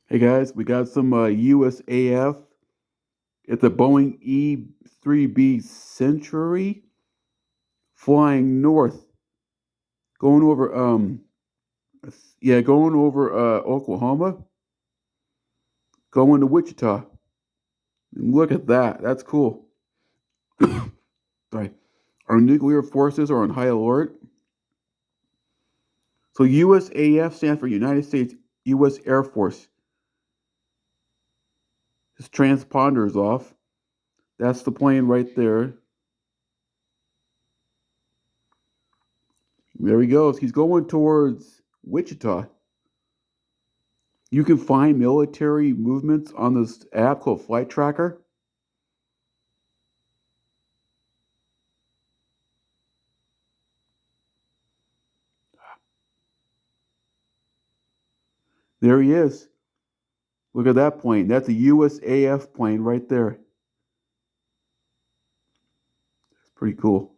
Hey guys, we got some USAF. It's a Boeing E3-B Sentry flying north, going over going over Oklahoma, going to Wichita. Look at that. That's cool. Sorry. Our nuclear forces are on high alert. So USAF stands for United States US Air Force. His transponder's off. That's the plane right there. There he goes. He's going towards Wichita. You can find military movements on this app called Flight Tracker. There he is. Look at that plane. That's a USAF plane right there. It's pretty cool.